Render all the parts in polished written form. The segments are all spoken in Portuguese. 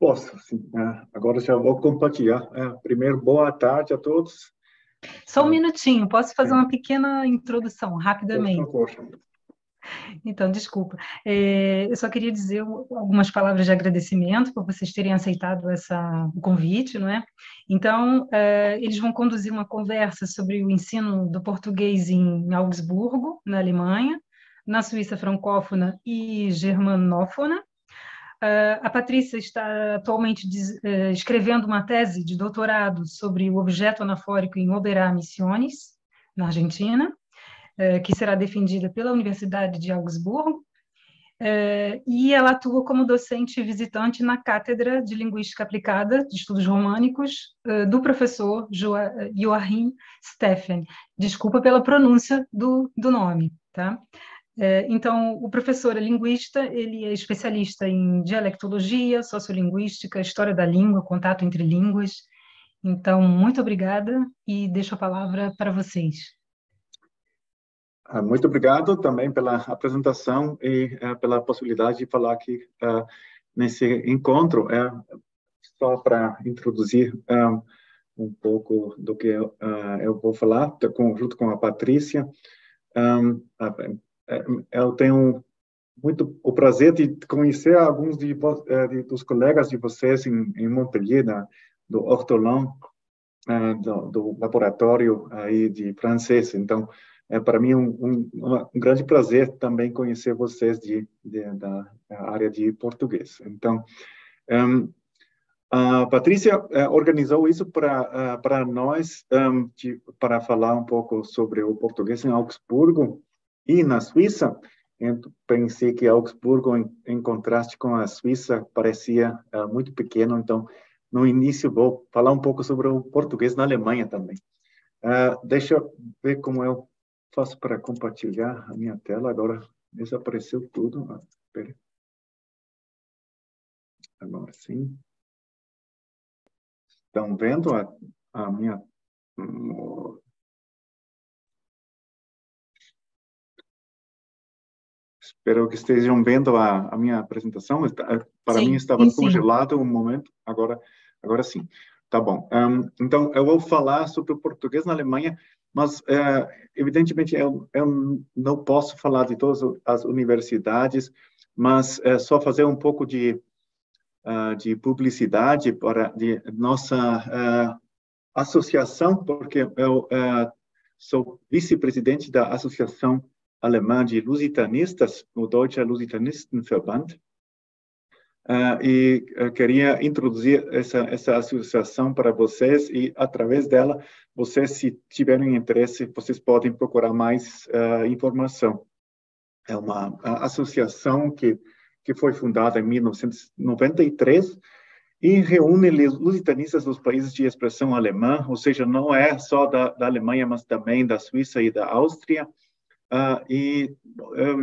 Posso, sim. Agora já vou compartilhar. Primeiro, boa tarde a todos. Só um minutinho, posso fazer Sim, uma pequena introdução, por rapidamente? favor. Então, desculpa. Eu só queria dizer algumas palavras de agradecimento por vocês terem aceitado o convite, não é? Então, eles vão conduzir uma conversa sobre o ensino do português em Augsburgo, na Alemanha, na Suíça francófona e germanófona. A Patrícia está atualmente escrevendo uma tese de doutorado sobre o objeto anafórico em Oberá Misiones, na Argentina, que será defendida pela Universidade de Augsburgo, e ela atua como docente visitante na Cátedra de Linguística Aplicada de Estudos Românicos do professor Joachim Steffen. Desculpa pela pronúncia do nome, tá? Então, o professor é linguista, ele é especialista em dialectologia, sociolinguística, história da língua, contato entre línguas. Então, muito obrigada e deixo a palavra para vocês. Muito obrigado também pela apresentação e pela possibilidade de falar aqui nesse encontro. Só para introduzir um pouco do que eu vou falar, junto com a Patrícia. Eu tenho muito o prazer de conhecer alguns dos colegas de vocês em Montpellier, do Ortolan, do laboratório aí de francês. Então, é para mim um grande prazer também conhecer vocês da área de português. Então, a Patrícia organizou isso para nós, para falar um pouco sobre o português em Augsburgo e na Suíça. Eu pensei que Augsburgo, em contraste com a Suíça, parecia muito pequeno. Então, no início, vou falar um pouco sobre o português na Alemanha também. Deixa eu ver como eu faço para compartilhar a minha tela. Agora desapareceu tudo. Espera. Agora sim. Estão vendo a minha... Espero que estejam vendo a minha apresentação. Para mim estava congelado um momento, agora sim. Tá bom. Então, eu vou falar sobre o português na Alemanha, mas, evidentemente, eu não posso falar de todas as universidades, mas só fazer um pouco de publicidade de nossa associação, porque eu sou vice-presidente da Associação Alemã de Lusitanistas, o Deutscher Lusitanistenverband, e queria introduzir essa associação para vocês e, através dela, vocês, se tiverem interesse, vocês podem procurar mais informação. É uma associação que foi fundada em 1993 e reúne lusitanistas dos países de expressão alemã, ou seja, não é só da Alemanha, mas também da Suíça e da Áustria, e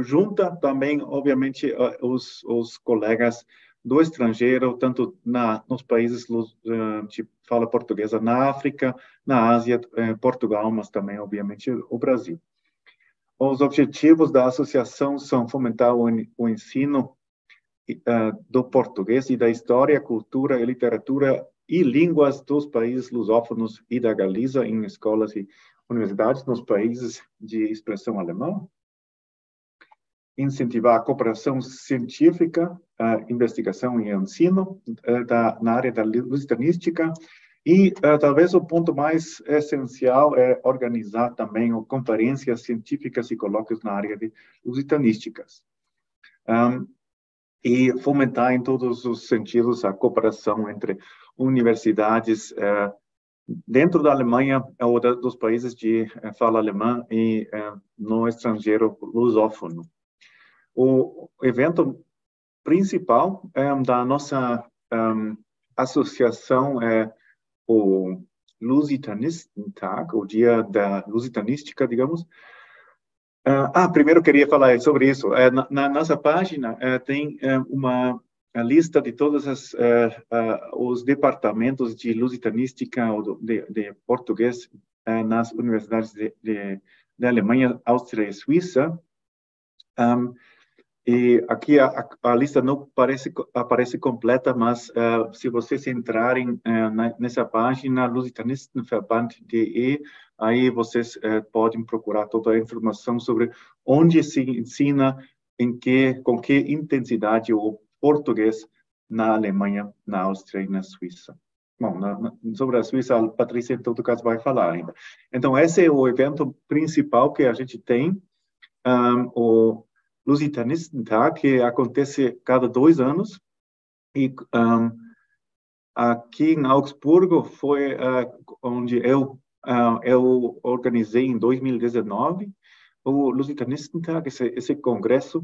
junta também, obviamente, os colegas do estrangeiro, tanto nos países de fala portuguesa na África, na Ásia, Portugal, mas também, obviamente, o Brasil. Os objetivos da associação são fomentar o ensino do português e da história, cultura e literatura e línguas dos países lusófonos e da Galiza em escolas e universidades nos países de expressão alemã. Incentivar a cooperação científica, a investigação e ensino na área da lusitanística. E talvez o ponto mais essencial é organizar também conferências científicas e colóquios na área de lusitanísticas. E fomentar em todos os sentidos a cooperação entre universidades dentro da Alemanha ou dos países de fala alemã e no estrangeiro lusófono. O evento principal da nossa associação é o Lusitanistentag, o Dia da Lusitanística, digamos. Primeiro queria falar sobre isso. Na nossa página tem uma lista de todos os departamentos de lusitanística ou de português nas universidades de Alemanha, Áustria e Suíça. E aqui a lista não aparece completa, mas se vocês entrarem nessa página, lusitanistenverband.de, aí vocês podem procurar toda a informação sobre onde se ensina, com que intensidade o português na Alemanha, na Áustria e na Suíça. Bom, sobre a Suíça, a Patrícia, em todo caso, vai falar ainda. Então, esse é o evento principal que a gente tem, o Lusitanistentag, que acontece cada 2 anos. E aqui em Augsburgo foi onde eu organizei em 2019 o Lusitanistentag, esse congresso,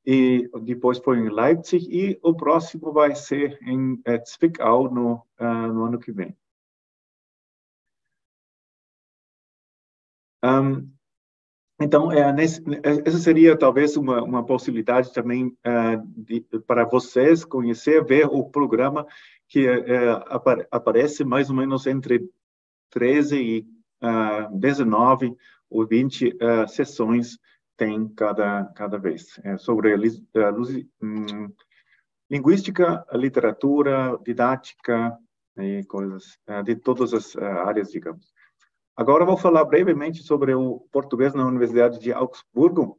e depois foi em Leipzig, e o próximo vai ser em Zwickau no ano que vem. Então, essa seria talvez uma possibilidade também para vocês conhecer, ver o programa que aparece mais ou menos entre 13 e 19 ou 20 sessões tem cada vez. Sobre linguística, literatura, didática e coisas de todas as áreas, digamos. Agora vou falar brevemente sobre o português na Universidade de Augsburgo.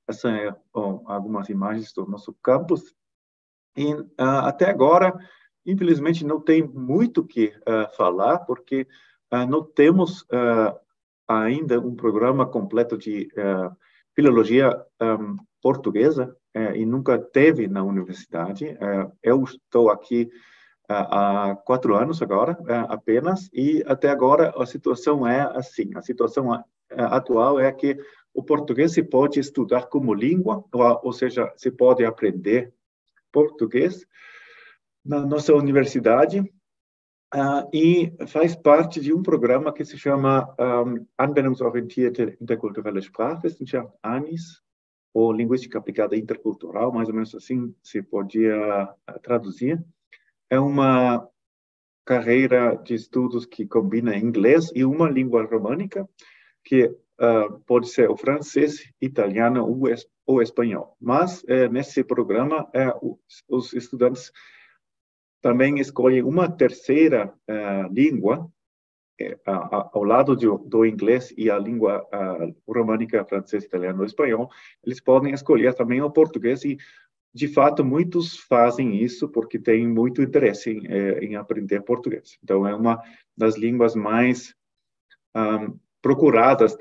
Essas são algumas imagens do nosso campus. E até agora, infelizmente, não tem muito o que falar, porque não temos ainda um programa completo de filologia portuguesa, e nunca teve na universidade. Eu estou aqui há 4 anos agora, apenas, e até agora a situação é assim. A situação atual é que o português se pode estudar como língua, ou seja, se pode aprender português na nossa universidade, e faz parte de um programa que se chama Anwendungsorientierte interkulturelle Sprachwissenschaft, ANIS, ou Linguística Aplicada Intercultural, mais ou menos assim se podia traduzir. É uma carreira de estudos que combina inglês e uma língua românica, que pode ser o francês, italiano ou espanhol. Mas nesse programa, os estudantes também escolhem uma terceira língua, ao lado do inglês e a língua românica, francês, italiano ou espanhol. Eles podem escolher também o português, e de fato muitos fazem isso porque têm muito interesse em aprender português. Então é uma das línguas mais procuradas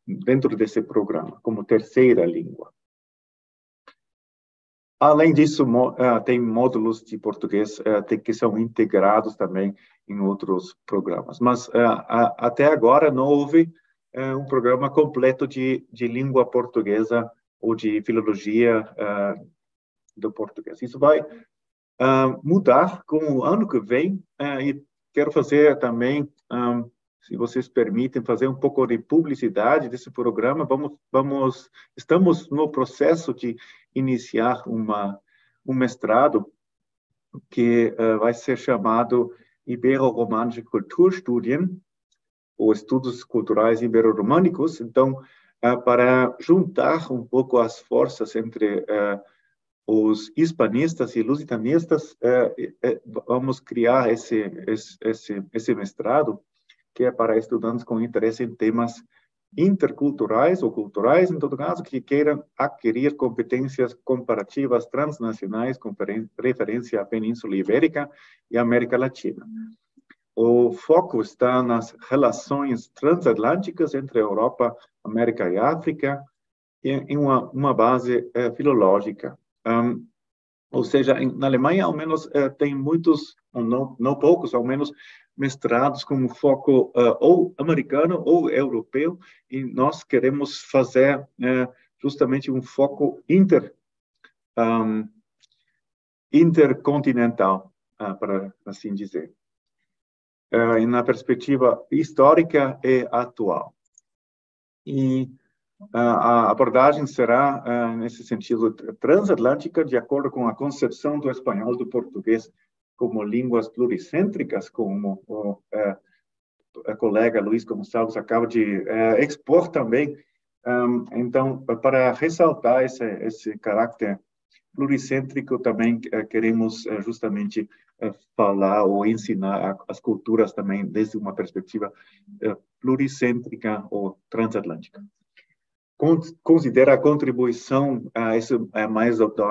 dentro desse programa, como terceira língua. Além disso, tem módulos de português que são integrados também em outros programas. Mas até agora não houve um programa completo de língua portuguesa ou de filologia do português. Isso vai mudar com o ano que vem, e quero fazer também, se vocês permitem, fazer um pouco de publicidade desse programa. Estamos no processo de iniciar um mestrado que vai ser chamado Ibero-Romanische Kulturstudien, ou Estudos Culturais Ibero-Românicos. Então, para juntar um pouco as forças entre os hispanistas e lusitanistas, vamos criar esse mestrado, que é para estudantes com interesse em temas interculturais ou culturais, em todo caso, que queiram adquirir competências comparativas transnacionais com referência à Península Ibérica e América Latina. O foco está nas relações transatlânticas entre Europa, América e África, em uma base filológica. Ou seja, na Alemanha, ao menos, tem muitos, não poucos, ao menos, mestrados com foco ou americano ou europeu, e nós queremos fazer justamente um foco intercontinental, para assim dizer, na perspectiva histórica e atual. E a abordagem será, nesse sentido, transatlântica, de acordo com a concepção do espanhol e do português como línguas pluricêntricas, como a colega Luiz Gonçalves acaba de expor também. Então, para ressaltar esse caráter pluricêntrico, também queremos justamente falar ou ensinar as culturas também desde uma perspectiva pluricêntrica ou transatlântica. Considera a contribuição, isso é mais da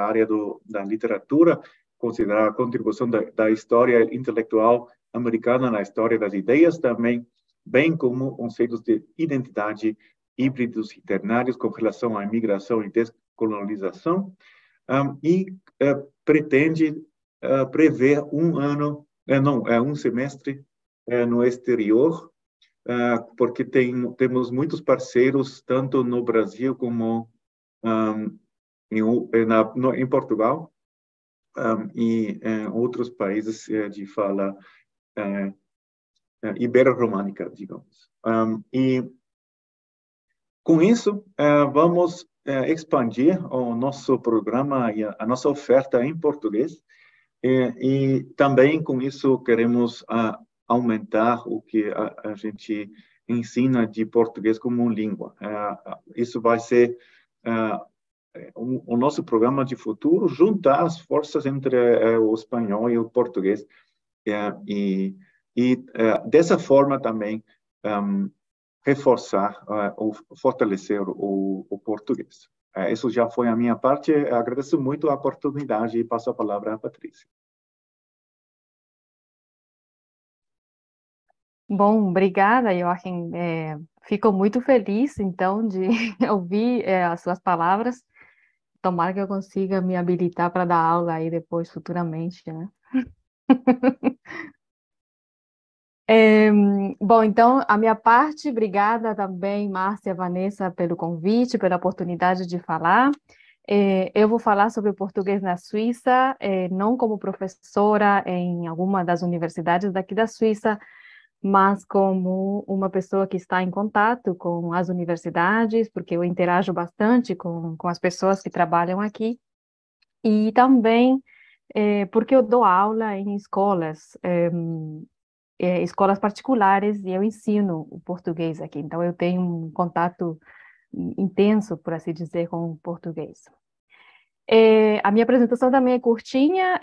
área da literatura, considerar a contribuição da história intelectual americana na história das ideias também, bem como conceitos de identidade híbridos e ternários com relação à imigração e descolonização, e pretende prever um semestre no exterior, porque temos muitos parceiros, tanto no Brasil como em Portugal, e outros países de fala ibero-românica, digamos. E com isso, vamos expandir o nosso programa e a nossa oferta em português, e também com isso queremos aumentar o que a gente ensina de português como língua. Isso vai ser o nosso programa de futuro, juntar as forças entre o espanhol e o português, e dessa forma também reforçar ou fortalecer o português. Isso já foi a minha parte. Agradeço muito a oportunidade e passo a palavra à Patrícia. Bom, obrigada, Joachim. Fico muito feliz, então, de ouvir as suas palavras. Tomara que eu consiga me habilitar para dar aula aí depois, futuramente, né? Bom, então, a minha parte, obrigada também, Márcia, Vanessa, pelo convite, pela oportunidade de falar. Eu vou falar sobre o português na Suíça, não como professora em alguma das universidades daqui da Suíça, mas como uma pessoa que está em contato com as universidades, porque eu interajo bastante com as pessoas que trabalham aqui, e também porque eu dou aula em escolas, escolas particulares, e eu ensino o português aqui, então eu tenho um contato intenso, por assim dizer, com o português. A minha apresentação também é curtinha.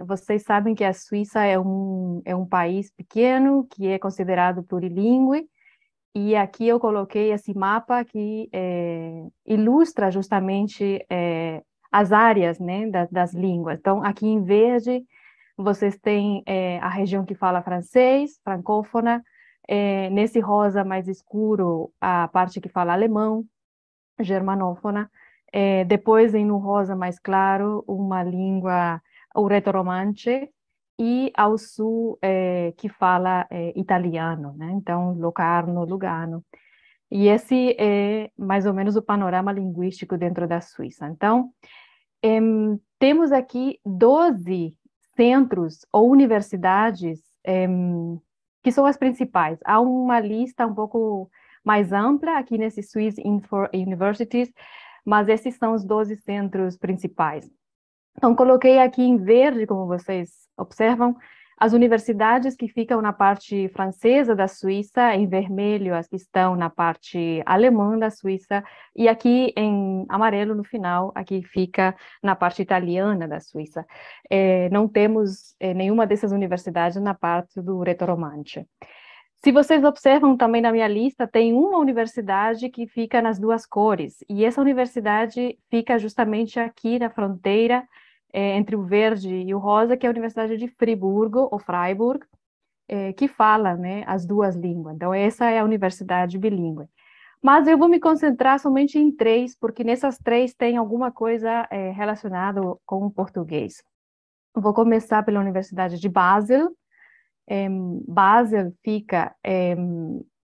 Vocês sabem que a Suíça é um país pequeno, que é considerado plurilíngue, e aqui eu coloquei esse mapa que ilustra justamente as áreas, né, das línguas. Então, aqui em verde, vocês têm a região que fala francês, francófona, nesse rosa mais escuro, a parte que fala alemão, germanófona, depois no rosa mais claro, uma língua, o reto-romanche, e ao sul, que fala italiano, né? Então, Locarno, Lugano. E esse é mais ou menos o panorama linguístico dentro da Suíça. Então, temos aqui 12 centros ou universidades que são as principais. Há uma lista um pouco mais ampla aqui nesse Swiss Universities, mas esses são os 12 centros principais. Então, coloquei aqui em verde, como vocês observam, as universidades que ficam na parte francesa da Suíça, em vermelho as que estão na parte alemã da Suíça, e aqui em amarelo no final, aqui fica na parte italiana da Suíça. Não temos nenhuma dessas universidades na parte do reto-romanche. Se vocês observam também na minha lista, tem uma universidade que fica nas duas cores, e essa universidade fica justamente aqui na fronteira entre o verde e o rosa, que é a Universidade de Friburgo, ou Freiburg, que fala, né, as duas línguas. Então, essa é a universidade bilíngue. Mas eu vou me concentrar somente em 3, porque nessas 3 tem alguma coisa relacionada com o português. Vou começar pela Universidade de Basel. Basel fica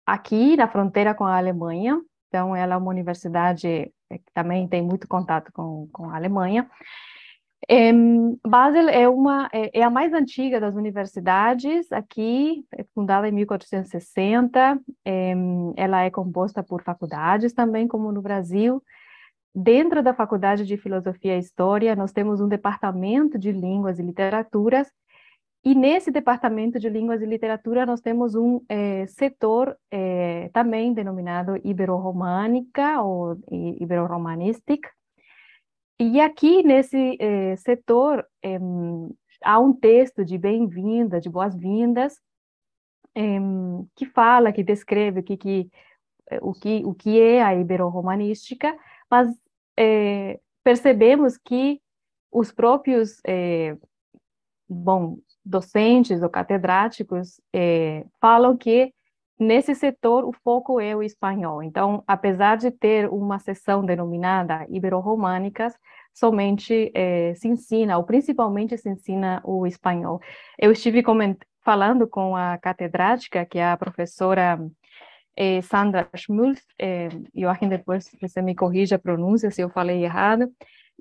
aqui na fronteira com a Alemanha, então ela é uma universidade que também tem muito contato com a Alemanha. Basel é a mais antiga das universidades aqui, fundada em 1460. Ela é composta por faculdades também, como no Brasil. Dentro da Faculdade de Filosofia e História, nós temos um departamento de Línguas e Literaturas, E nesse departamento de línguas e literatura nós temos um setor também denominado Ibero-Românica ou Ibero-Romanistic. E aqui nesse setor há um texto de bem-vinda, de boas-vindas, que fala, que descreve o que é a Ibero-Romanística, mas percebemos que os próprios docentes ou catedráticos falam que nesse setor o foco é o espanhol. Então, apesar de ter uma seção denominada Ibero-Românicas, somente se ensina, ou principalmente se ensina o espanhol. Eu estive falando com a catedrática, que é a professora Sandra Schmulf, Joachim, depois você me corrige a pronúncia se eu falei errado,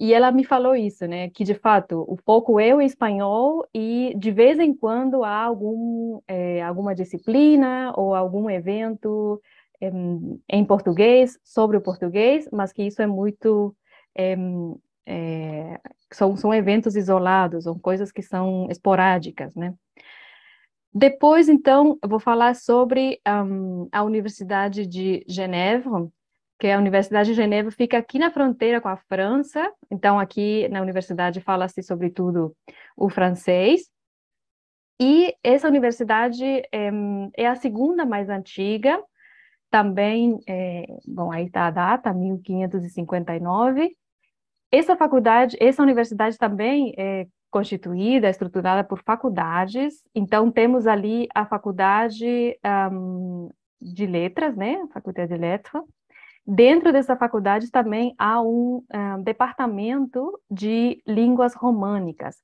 e ela me falou isso, né, que de fato o foco é o espanhol e de vez em quando há alguma disciplina ou algum evento em português, sobre o português, mas que isso é muito... são eventos isolados, são coisas que são esporádicas, né? Depois, então, eu vou falar sobre a Universidade de Genebra, que a Universidade de Genebra fica aqui na fronteira com a França. Então, aqui na universidade fala-se, sobretudo, o francês. E essa universidade é a segunda mais antiga, também, aí está a data, 1559. Essa universidade também é constituída, estruturada por faculdades. Então, temos ali a faculdade de letras, né? A Faculdade de Letras. Dentro dessa faculdade também há um departamento de línguas românicas.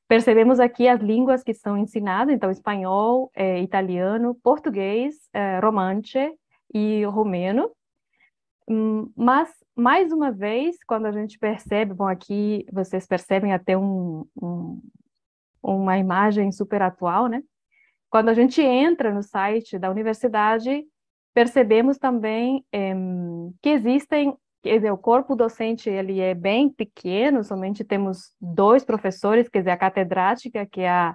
Percebemos aqui as línguas que são ensinadas, então, espanhol, italiano, português, romanche e romeno. Mas, mais uma vez, quando a gente percebe, bom, aqui vocês percebem até uma imagem super atual, né? Quando a gente entra no site da universidade, percebemos também que existem, quer dizer, o corpo docente ele é bem pequeno, somente temos 2 professores, quer dizer, a catedrática, que é a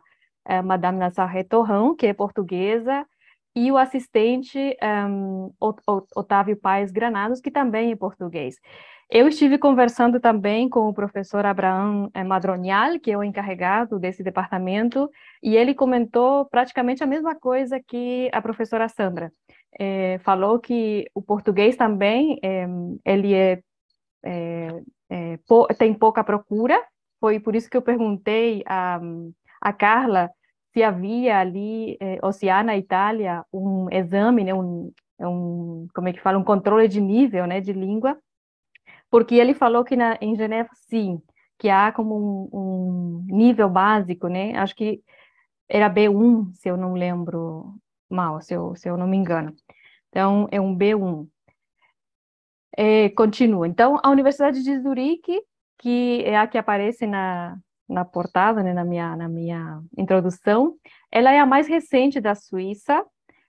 Madame Nazaré Torrão, que é portuguesa, e o assistente Otávio Paes Granados, que também é português. Eu estive conversando também com o professor Abraham Madronial, que é o encarregado desse departamento, e ele comentou praticamente a mesma coisa que a professora Sandra. Falou que o português também ele tem pouca procura, foi por isso que eu perguntei a Carla se havia ali, ou se há na Itália, um exame, né, como é que fala, um controle de nível, né, de língua, porque ele falou que em Genebra, sim, que há como um nível básico, né, acho que era B1, se eu não lembro mal, se eu não me engano. Então, é um B1. Continua. Então, a Universidade de Zurique, que é a que aparece na portada, né, na minha introdução, ela é a mais recente da Suíça,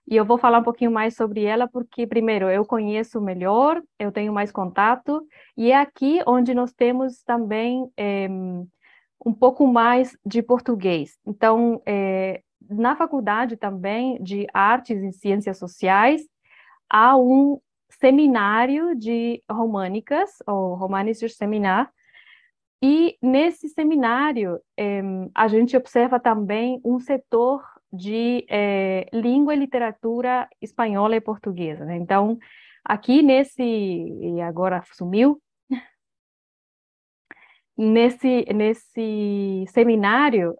e eu vou falar um pouquinho mais sobre ela, porque, primeiro, eu conheço melhor, eu tenho mais contato, e é aqui onde nós temos também um pouco mais de português. Então, na faculdade também de Artes e Ciências Sociais, há um seminário de românicas, ou Romanischer Seminar, e nesse seminário a gente observa também um setor de língua e literatura espanhola e portuguesa, né? Então, aqui e agora sumiu, nesse seminário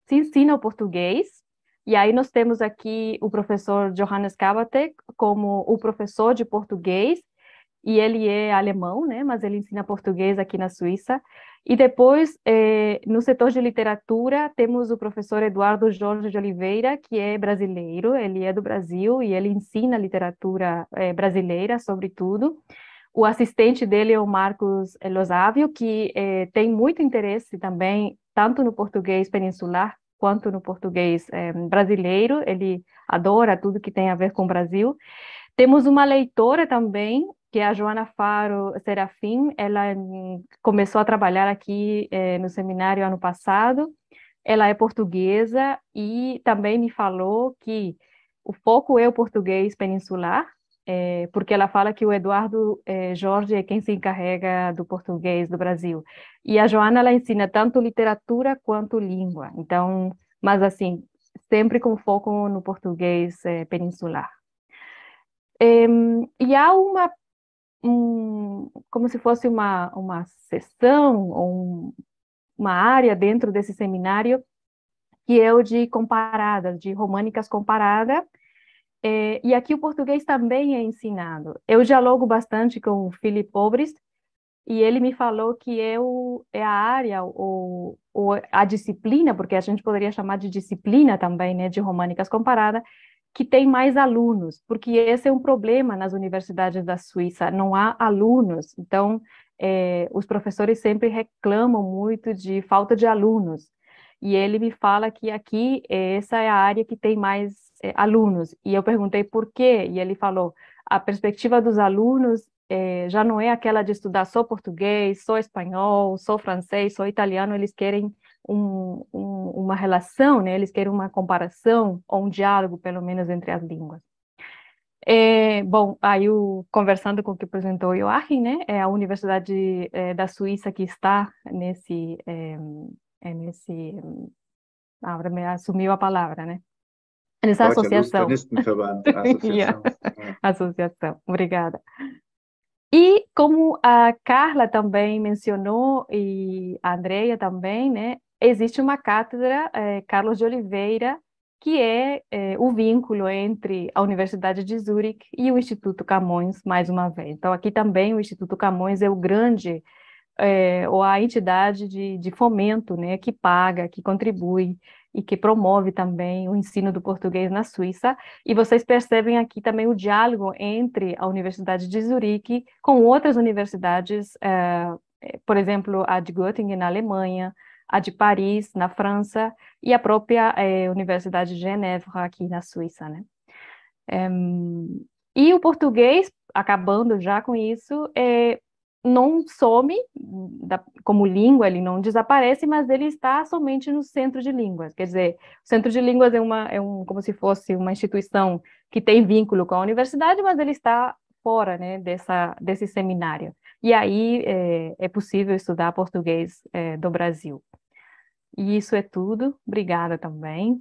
se ensina o português, e aí nós temos aqui o professor Johannes Kabatek como o professor de português, e ele é alemão, né, mas ele ensina português aqui na Suíça. E depois, no setor de literatura, temos o professor Eduardo Jorge de Oliveira, que é brasileiro, ele é do Brasil, e ele ensina literatura brasileira, sobretudo. O assistente dele é o Marcos Losávio, que tem muito interesse também, tanto no português peninsular, quanto no português brasileiro, ele adora tudo que tem a ver com o Brasil. Temos uma leitora também, que é a Joana Faro Serafim, ela começou a trabalhar aqui no seminário ano passado, ela é portuguesa e também me falou que o foco é o português peninsular, porque ela fala que o Eduardo Jorge é quem se encarrega do português do Brasil. E a Joana, ela ensina tanto literatura quanto língua. Então, mas assim, sempre com foco no português peninsular. E há como se fosse uma seção, ou uma área dentro desse seminário, que é o de comparadas, de românicas comparada, e aqui o português também é ensinado. Eu dialogo bastante com o Philip Obrist, e ele me falou que é a área, ou a disciplina, porque a gente poderia chamar de disciplina também, né, de românicas comparada, que tem mais alunos, porque esse é um problema nas universidades da Suíça, não há alunos, então os professores sempre reclamam muito de falta de alunos, e ele me fala que aqui essa é a área que tem mais alunos, e eu perguntei por quê, e ele falou, a perspectiva dos alunos já não é aquela de estudar só português, só espanhol, só francês, só italiano, eles querem uma relação, né? Eles querem uma comparação ou um diálogo, pelo menos, entre as línguas. Bom, aí conversando com o que apresentou o Joachim, né? É a Universidade da Suíça que está agora me assumiu a palavra, né? Nessa Deutscher associação. Lutheristenverband, associação. Associação, obrigada. E como a Carla também mencionou, e a Andrea também, né, existe uma cátedra, Carlos de Oliveira, que é o vínculo entre a Universidade de Zurique e o Instituto Camões, mais uma vez. Então, aqui também o Instituto Camões é o grande, ou a entidade de fomento, né, que paga, que contribui e que promove também o ensino do português na Suíça. E vocês percebem aqui também o diálogo entre a Universidade de Zurique com outras universidades, por exemplo, a de Göttingen, na Alemanha, a de Paris, na França, e a própria Universidade de Genebra, aqui na Suíça, né? E o português, acabando já com isso, não some como língua, ele não desaparece, mas ele está somente no centro de línguas. Quer dizer, o centro de línguas como se fosse uma instituição que tem vínculo com a universidade, mas ele está fora, né, desse seminário. E aí é possível estudar português do Brasil. E isso é tudo. Obrigada também.